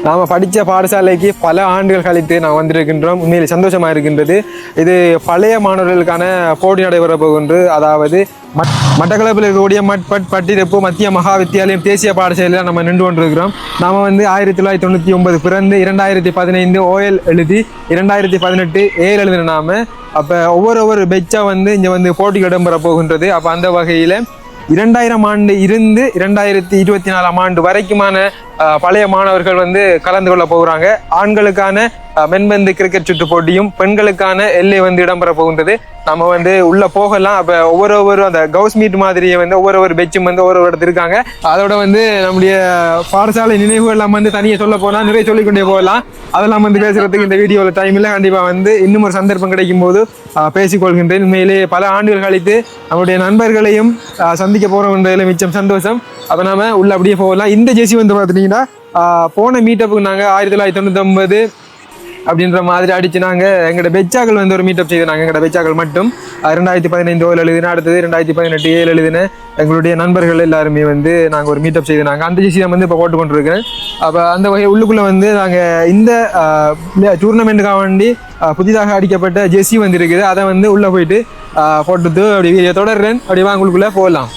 நாம் படித்த பாடசாலைக்கு பல ஆண்டுகள் கழித்து நாம் வந்திருக்கின்றோம். உண்மையில் சந்தோஷமாக இருக்கின்றது. இது பழைய மாணவர்களுக்கான போட்டி நடைபெற போகின்றது. அதாவது மட்டக்களப்பில் இருக்கக்கூடிய பட்டிருப்பு மத்திய மகா வித்தியாலயம் தேசிய பாடசாலையில் நம்ம நின்று கொண்டிருக்கிறோம். நாம் 1999 பிறந்து 2015 OL எழுதி 2018 AL எழுதின நாம. அப்போ ஒவ்வொரு பெச்சா இங்கே போட்டிகள் இடம்பெற போகின்றது. அப்போ அந்த வகையில் 2000 ஆண்டு இருந்து 2024 ஆண்டு வரைக்குமான பழைய மாணவர்கள் கலந்து கொள்ள போகிறாங்க. ஆண்களுக்கான மென்பந்து கிரிக்கெட் சுற்று போட்டியும் பெண்களுக்கான எல்லை இடம்பெற போகின்றது. நம்ம உள்ள போகலாம். அப்ப ஒவ்வொரு அந்த கவுஸ் மீட் மாதிரியே ஒவ்வொரு பெச்சும் ஒவ்வொரு இடத்துல இருக்காங்க. அதோட நம்முடைய பாடசாலை நினைவுகள் எல்லாம் தனியே சொல்ல போனா நிறைய சொல்லிக்கொண்டே போகலாம். அதெல்லாம் பேசுறதுக்கு இந்த வீடியோவில் டைம் இல்லை. கண்டிப்பா இன்னும் ஒரு சந்தர்ப்பம் கிடைக்கும் போது பேசிக்கொள்கின்றேன். உண்மையிலேயே பல ஆண்டுகள் கழித்து நம்முடைய நண்பர்களையும் சந்திக்க போறோம்ன்றதுல மிச்சம் சந்தோஷம். அப்ப நாம உள்ள அப்படியே போகலாம். இந்த ஜெசி பார்த்தீங்கன்னா போன மீட்டப்புக்கு நாங்க 1999 அப்படின்ற மாதிரி அடிச்சு நாங்க எங்களோட பெச்சாக்கள் ஒரு மீட்டப் செய்தாங்க. எங்களோட பெச்சாக்கள் மட்டும் 2015 OL எழுதின, அடுத்தது 2018 AL எழுதின எங்களுடைய நண்பர்கள் எல்லாருமே நாங்கள் ஒரு மீட்டப் செய்தாங்க. அந்த ஜெசி நான் இப்போ போட்டு கொண்டிருக்கிறேன். அப்போ அந்த வகை உள்ளுக்குள்ளே நாங்கள் இந்த டூர்னமெண்ட்டுக்காக வேண்டி புதிதாக அடிக்கப்பட்ட ஜெசி இருக்குது. அதை உள்ளே போயிட்டு போட்டுட்டு அப்படி வீடியோ தொடர்றேன். அப்படி வாங்களுக்குள்ளே போகலாம்.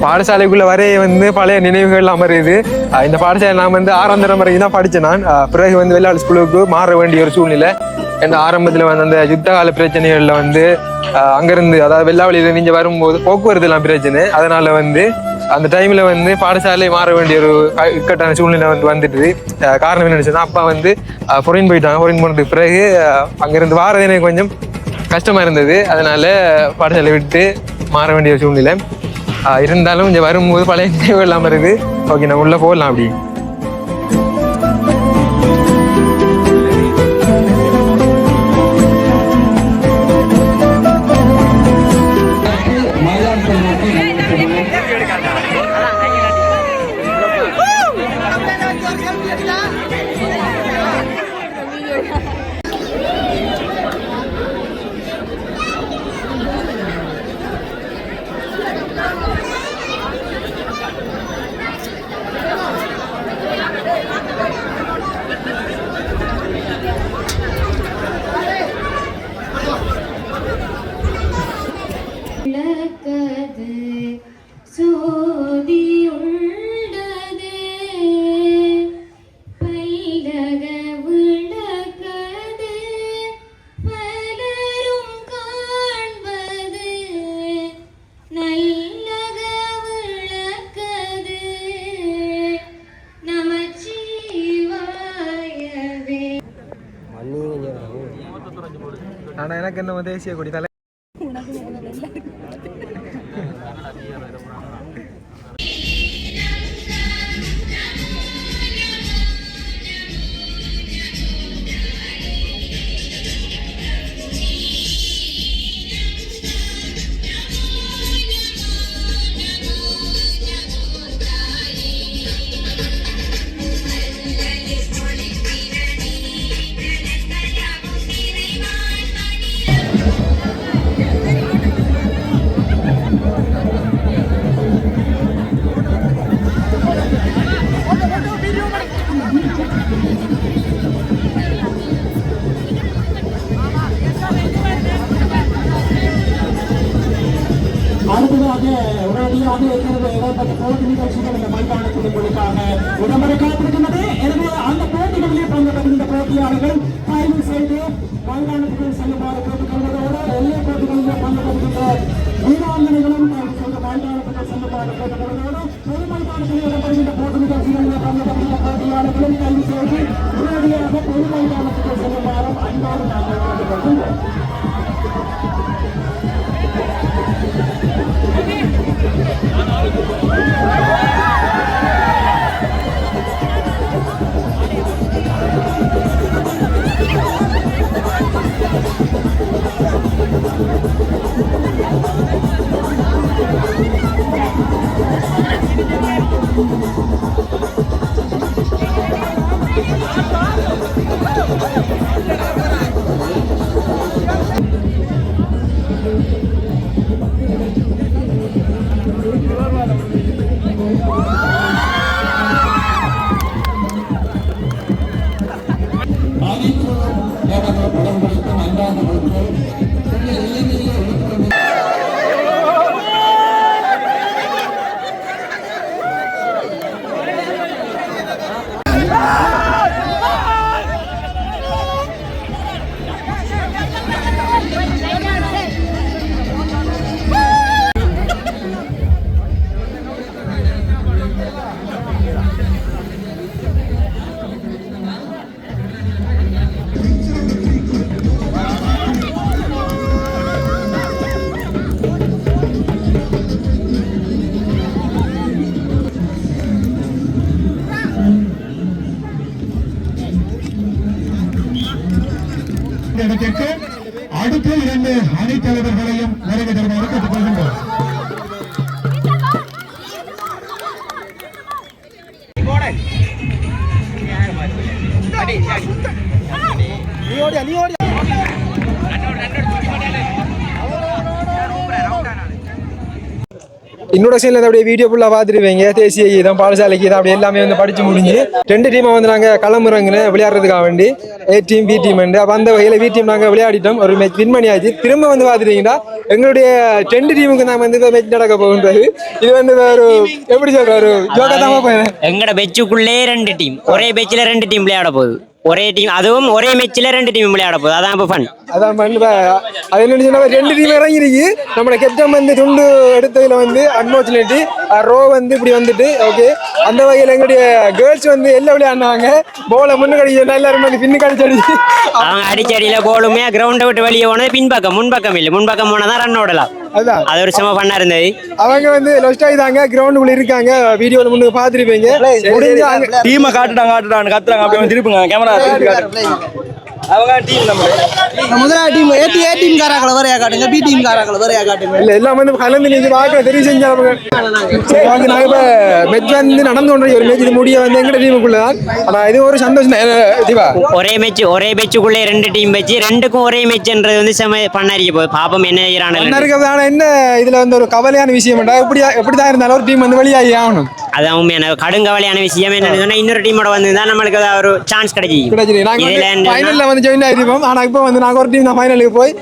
பாடசாலைக்குள்ள வரைய பழைய நினைவுகள் அமருது. இந்த பாடசாலை நான் 6ஆம் தரம் வரைக்கும் தான் படித்தேன். நான் பிறகு வெள்ளாளர் ஸ்கூலுக்கு மாற வேண்டிய ஒரு சூழ்நிலை. இந்த ஆரம்பத்தில் அந்த யுத்த கால பிரச்சனைகளில் அங்கேருந்து அதாவது வெள்ளாவளியில் நீங்கள் வரும்போது போக்குவரத்து எல்லாம் பிரச்சனை. அதனால அந்த டைமில் பாடசாலை மாற வேண்டிய ஒரு இக்கட்டான சூழ்நிலை வந்துட்டு. காரணம் என்ன நினைச்சதுன்னா, அப்பா ஃபொரின் போயிட்டாங்க. ஃபொரின் போனதுக்கு பிறகு அங்கேருந்து வாரது எனக்கு கொஞ்சம் கஷ்டமாக இருந்தது. அதனால பாடசாலை விட்டு மாற வேண்டிய ஒரு சூழ்நிலை இருந்தாலும் இங்கே வரும்போது பழைய நினைவுகள் இல்லாமல் இருக்குது. ஓகே, நான் உள்ளே போகலாம். அப்படி ஆனா எனக்கு என்ன தேசிய கொடி தலை உடனடியாக ஏற்பட்ட போட்டி நிகழ்ச்சிகள் இந்த மைதானத்தில் உங்களுக்காக உடம்பரை காத்திருக்கின்றது. எனவே அந்த போட்டிகளிலே பங்கு பெறுகின்ற போட்டியாளர்கள் தயவு செய்து மைதானத்துக்கு செல்லுமாறு கேட்டுக்கொள்வதோடு எல்லை போட்டிகளிலே பங்கு பெறுகின்ற வீராங்கனைகளும் தயவு செய்து மைதானத்துக்கு செல்லுமாறு கேட்டுக்கொள்வதோடு பொது மைதானத்தில் இடம்பெறுகின்ற போட்டி நிகழ்ச்சிகளிலே பங்கு பெறுகின்ற போட்டியாளர்களும் தயவு செய்து உடனடியாக பொது மைதானத்துக்கு செல்லுமாறும் அன்போடு நாங்கள் கேட்டுக்கொள்கின்றோம். இடத்திற்கு அடுத்த 2 அணித் தலைவர்களையும் வருகை தருமாறு கேட்டுக்கொள்கின்றோம். இன்ட்ரோடக்ஷன்ல அப்படியே வீடியோ ஃபுல்லாக பார்த்துருவீங்க. தேசிய கீதம், பாடசாலை கீதம் அப்படி எல்லாமே வந்து படிச்சு முடிஞ்சு 2 டீமை வந்து நாங்கள் களமுறங்குன்னு விளையாடுறதுக்காக வேண்டி A டீம் B டீம் அப்போ அந்த வகையில் B டீம் நாங்கள் விளையாடிட்டோம். ஒரு மேட்ச் வின் பண்ணியாச்சு. திரும்ப வந்து பார்த்துட்டீங்கன்னா எங்களுடைய 2 டீமுக்கு நாங்கள் வந்து மேட்ச் நடக்க போகின்றது. இது வந்து ஒரு எப்படி சொல்ற ஒரு ஜோக்கா தான் போயிடுறேன். எங்கட பெச்சுக்குள்ளே 2 டீம், ஒரே பெச்சில் 2 டீம் விளையாட போகுது. ஒரே டீம், அதுவும் ஒரே மேட்ச்ல 2 டீம் விளையாட போகுது. அதான் இப்போ ஃபன். அதான் ஃபன். அது என்ன சொன்னா 2 டீம் இறங்கிருக்கு. நம்மளோட கேப்டன் வந்து துண்டு எடுத்ததுல வந்து அன்பார்ச்சுனேட்லி ரோ வந்து இப்படி வந்துட்டு ஓகே. அந்த வகையில் எங்களுடைய கேர்ள்ஸ் வந்து எல்லாம் விளையாடினாங்க. போல முன்னுக்கு அடிச்சு எல்லாரும் வந்து பின்னுக்கு அடிச்சு அவங்க அடிச்சடியில போலுமே கிரவுண்டை விட்டு வெளியே போனது பின்பக்கம், முன்பக்கம் இல்லை. முன்பக்கம் போனதான் ரன் ஓடலாம். அதான் அது ஒரு செம ஃபன்னா இருந்தது. அவங்க வந்து லொஸ்ட் ஆயிதாங்க. கிரவுண்டுக்குள்ள இருக்காங்க. வீடியோல முன்னுக்கு பாத்துருப்பீங்க. டீமை காட்டுறாங்க கத்துறாங்க. அப்படியே திருப்புங்க கேமரா. அவங்க டீம் நம்ம முதல்ல டீம் ஏ டீம் காராக்களை வரையா காட்டுங்க, பி டீம் காராக்களை வரையா காட்டுங்க. இல்ல எல்லாம் வந்து கலந்து நீங்க பார்க்க தெரிவு செஞ்சாங்க. சரி வந்து நாங்க இப்ப மேட்ச் வந்து நடந்து கொண்ட ஒரு மேட்ச் இது முடிய வந்து எங்க டீமுக்குள்ள தான். ஆனா இது ஒரு சந்தோஷம் தீபா. ஒரே மேட்ச், ஒரே பெச்சுக்குள்ளே 2 டீம் வச்சு 2க்கும் ஒரே மேட்ச்ன்றது வந்து செம பண்ணாரிக்க போகுது. பாப்பம் என்ன செய்யறாங்க. ஆனா என்ன இதுல வந்து ஒரு கவலையான விஷயம் எப்படிதான் இருந்தாலும் ஒரு டீம் வந்து வெளியாகி ஆகணும். அதான் உண்மையான கடுங்கவலையான விஷயம். என்னன்னு சொன்னா இன்னொரு டீமோட வந்து தான் நம்மளுக்கு ஒரு சான்ஸ் கிடைச்சி. வந்து ஜாயின் ஆயிருப்போம். ஆனா இப்போ வந்து நாங்க ஒரு டீம் தான் ஃபைனலுக்கு போய்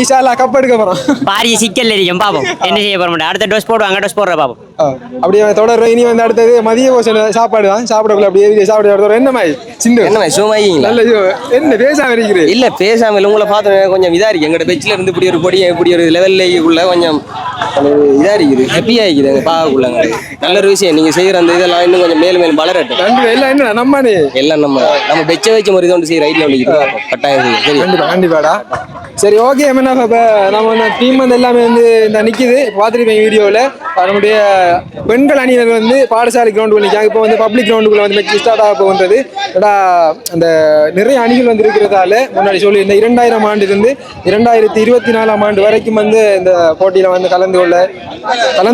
ஈஷாலா கப் எடுக்க போறோம். பாரிய சிக்கல் இருக்கும். பாப்போம் என்ன செய்ய போற மாட்டோம். அடுத்த டோஸ் போடுவாங்க, டோஸ் போடுற பாப்போம். அப்படியே தொடர்றோம். இனி வந்து அடுத்தது மதிய போஷன் சாப்பாடு தான். சாப்பிடக்குள்ள அப்படியே சாப்பிட என்ன மாதிரி சிந்து என்ன மாதிரி சும்மாயிங்களா? என்ன பேசாம இருக்கிறேன். இல்ல பேசாம இல்லை. உங்களை பார்த்து கொஞ்சம் இதா இருக்கு. எங்கட பெச்சில இருந்து இப்படி ஒரு பொடி இப்படி ஒரு லெவல்ல கொஞ்சம் இதா இருக்குது. ஹாப்பியா இருக்குது எங்க பாக்குள்ளாங்க. நல்ல ஒரு விஷயம் நீங்க செய்யற அந்த இதெல்லாம் இன்னும் கொஞ்சம் மேலும் மேலும் வளரட்டும். எல்லாம் என்ன நம்ம எல்லாம் நம்ம பெச்ச வச்ச மாதிரி தான் செய்ய ரைட்ல கட்டாயம். சரி கண்டிப்பாடா. சரி ஓகே. என்ன நம்ம டீம் வந்து எல்லாமே வந்து இந்த நிக்குது பார்த்துருப்பீங்க வீடியோவில். நம்முடைய பெண்கள் அணியினர் வந்து பாடசாலை கிரவுண்டுக்குள்ள நிற்காங்க. இப்போ வந்து பப்ளிக் கிரவுண்டுக்குள்ள வந்து மேட்ச் ஸ்டார்ட் ஆக போகின்றது. அந்த நிறைய அணிகள் வந்து இருக்கிறதால முன்னாடி சொல்லி இந்த 2000 ஆண்டிலிருந்து 2024 ஆண்டு வரைக்கும் வந்து இந்த போட்டியில் வந்து கலந்து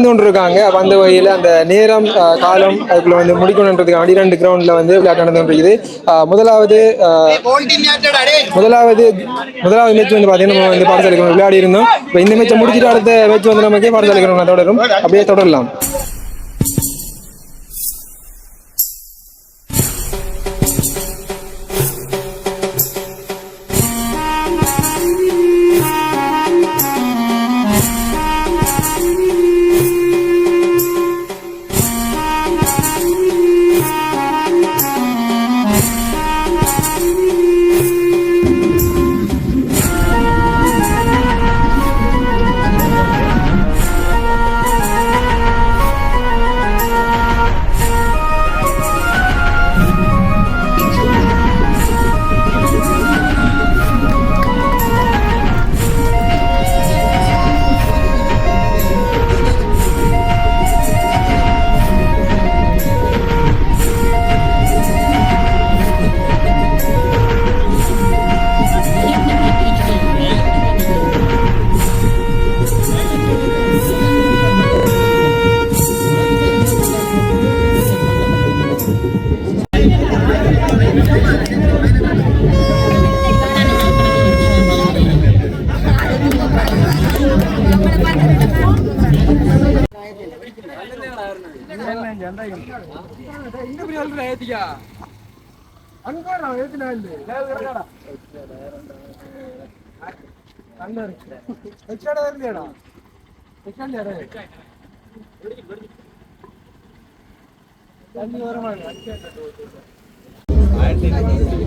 கொண்டிருக்காங்க. அப்போ அந்த வகையில் அந்த நேரம் காலம் அதுக்குள்ள வந்து முடிக்கணுன்றதுக்காக 2 கிரவுண்டில் வந்து விளையாட்டு நடந்து கொண்டிருக்குது. முதலாவது மேட்ச் வந்து பார்த்தீங்கன்னா நம்ம வந்து பாடசாலை கிரவுண்ட் விளையாடி இருந்தோம். இப்போ இந்த மேட்சை முடிச்சுட்டு அடுத்த மேட்ச் வந்து நமக்கு பாடசாலை கிரவுண்ட் தொடரும். அப்படியே தொடரலாம்.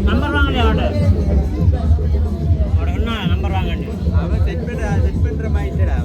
நம்பர் வாங்கலையா அவட என்ன நம்பர் வாங்க அவன் செட் பண்ற மைண்டடா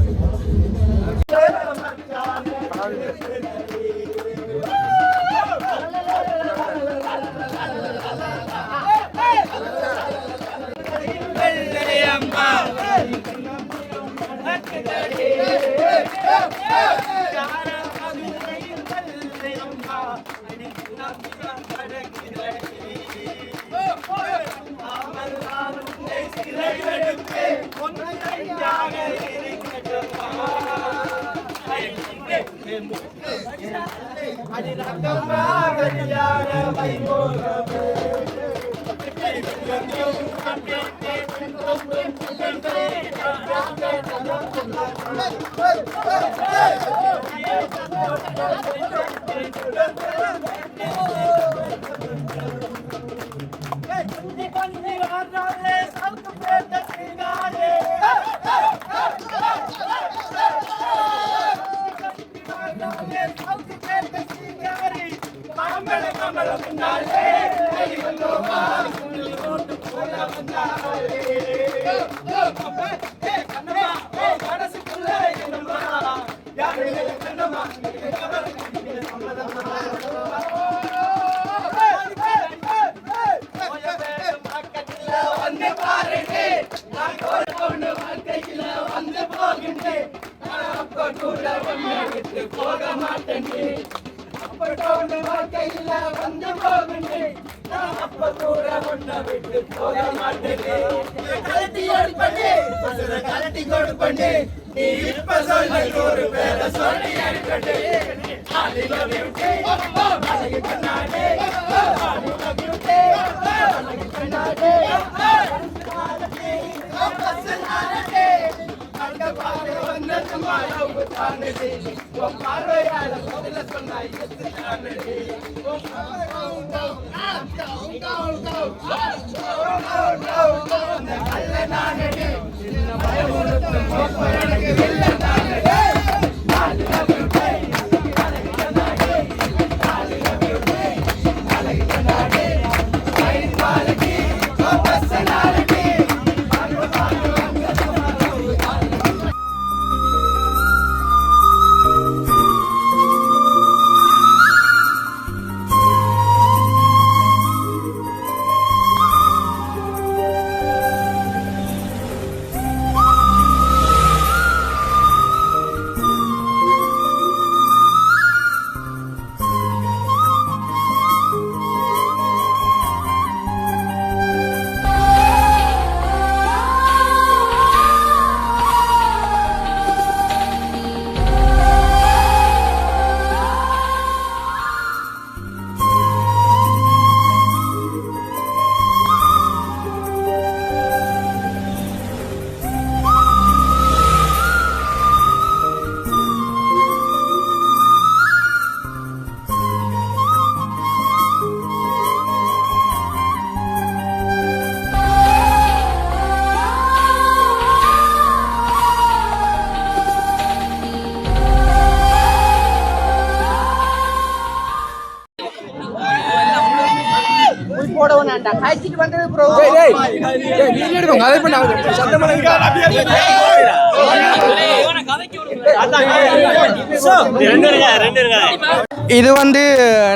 இது வந்து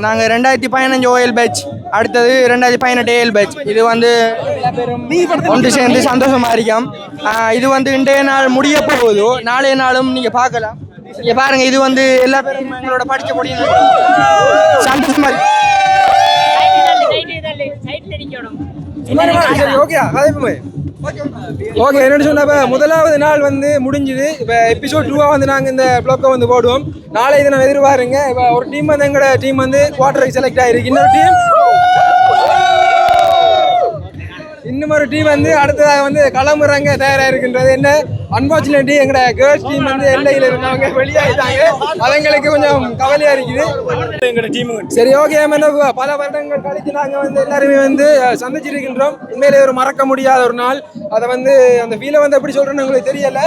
நாங்கள் 2015 ஓஎல் பேட்ச், அடுத்தது 2018 ஏஎல் பேட்ச். இது வந்து ஒன்று சேர்ந்து சந்தோஷமா இருக்கோம். இது வந்து இன்றைய நாள் முடிய போகுது, நாளைய நாளும் நீங்கள் பார்க்கலாம். இங்கே பாருங்க, இது வந்து எல்லா பேரும் உங்களோட படிக்க முடியும் சந்தோஷமா இருக்கு. ஓகே, என்னன்னு சொன்னா முதலாவது நாள் வந்து முடிஞ்சுது. இப்போ எபிசோட் 2 வந்து நாங்கள் இந்த ப்ளாக்கை வந்து போடுவோம். நாளை இதை நான் எதிர்பாருங்க. இப்போ ஒரு டீம் வந்து எங்களோட டீம் வந்து குவார்டருக்கு செலக்ட் ஆகிருக்கு. இன்னொரு டீம் வந்து அடுத்ததாக வந்து களமுறாங்க தயாராக இருக்கின்றது. என்ன அன்பார்ச்சுனேட்லி எங்களோட கேர்ள்ஸ் டீம் வந்து எல்லையில் இருந்தவங்க வெளியாகிட்டாங்க. அவங்களுக்கு கொஞ்சம் கவலையாக இருக்குது எங்களோட டீம். சரி, ஓகே. பல வருடங்கள் கழித்து நாங்கள் வந்து எல்லாருமே வந்து சந்திச்சிருக்கின்றோம். உண்மையிலே ஒரு மறக்க முடியாத ஒரு நாள். அதை வந்து அந்த ஃபீலை வந்து எப்படி சொல்கிறேன்னு உங்களுக்கு தெரியல.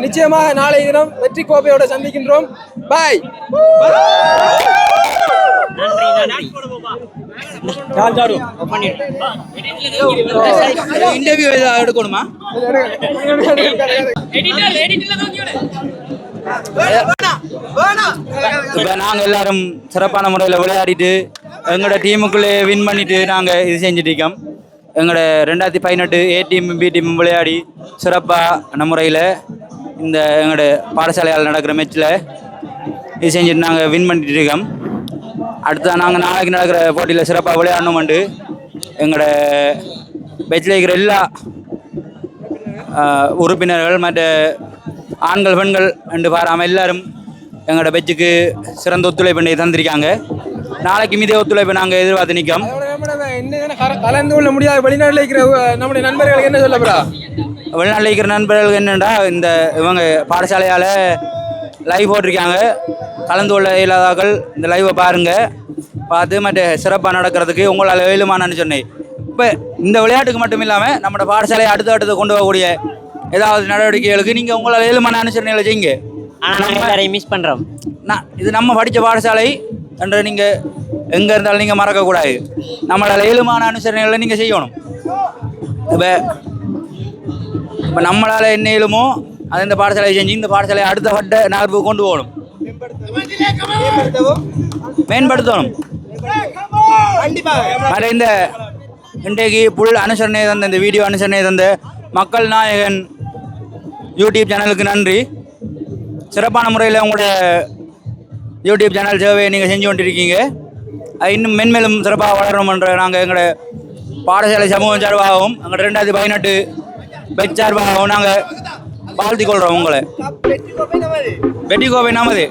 நிச்சயமாக நாளை தினம் வெற்றி கோப்பையோட சந்திக்கின்றோம். பாய். இன்டர்வியூ ஏதாவது எடுக்கணுமா? இப்போ நாங்கள் எல்லாரும் சிறப்பான முறையில் விளையாடிட்டு எங்களோட டீமுக்குள்ளே வின் பண்ணிட்டு நாங்கள் இது செஞ்சுட்டு இருக்கோம். எங்களோட 2018 ஏ டீம் பி டீம் விளையாடி சிறப்பான முறையில் இந்த எங்களோட பாடசாலையால் நடக்கிற மேட்ச்சில் இது செஞ்சுட்டு நாங்கள் வின் பண்ணிட்டு இருக்கோம். அடுத்த நாங்கள் நாளைக்கு நடக்கிற போட்டியில் சிறப்பாக விளையாடணுமெண்டு எங்களோட பேச்சில் இருக்கிற எல்லா உறுப்பினர்கள் மற்ற ஆண்கள் பெண்கள் என்று பாராமல் எல்லாரும் எங்களோட பெச்சுக்கு சிறந்த ஒத்துழைப்பு தந்திருக்காங்க. நாளைக்கு இதே ஒத்துழைப்பை நாங்கள் எதிர்பார்த்து நிற்கோம். கலந்து கொள்ள முடியாது வெளிநாட்டில் இருக்கிற நம்முடைய நண்பர்களுக்கு என்ன சொல்லப்படா? வெளிநாட்டில் இருக்கிற நண்பர்களுக்கு என்னென்னா இந்த இவங்க பாடசாலையால் லைவ் போட்டிருக்காங்க. கலந்து கொள்ள இயலாதாக்கள் இந்த லைவை பாருங்கள், பார்த்து மற்ற சிறப்பாக நடக்கிறதுக்கு உங்களால் வேலுமானு சொன்னேன். இப்போ இந்த விளையாட்டுக்கு மட்டும் இல்லாமல் நம்மளோட பாடசாலையை அடுத்த கொண்டு போகக்கூடிய ஏதாவது நடவடிக்கைகளுக்கு நீங்கள் உங்களால் ஏழுமான அனுசரணைகளை செய்யுங்க. ஆனால் மிஸ் பண்ணுறோம். இது நம்ம படித்த பாடசாலை என்று நீங்கள் எங்கே இருந்தாலும் நீங்கள் மறக்கக்கூடாது. நம்மளால் ஏழுமான அனுசரணைகளை நீங்கள் செய்யணும். இப்போ நம்மளால் என்ன இயலுமோ அது இந்த பாடசாலையை செஞ்சு இந்த பாடசாலையை அடுத்த வட்ட நகர்வுக்கு கொண்டு போகணும், மேம்படுத்தணும். மற்ற இந்த இன்றைக்கு புல் அனுசரணை தந்த இந்த வீடியோ அனுசரணை தந்த மக்கள் நாயகன் யூடியூப் சேனலுக்கு நன்றி. சிறப்பான முறையில் உங்களோட யூடியூப் சேனல் சேவையை நீங்கள் செஞ்சு கொண்டிருக்கீங்க. அது இன்னும் மென்மேலும் சிறப்பாக வளரணும்ன்ற நாங்கள் எங்களோட பாடசாலை சமூகம் சார்பாகவும் எங்களோட 2018 பெட் சார்பாகவும் நாங்கள் வாழ்த்திக் கொள்கிறோம். உங்களை வெற்றி கோப்பை நமது.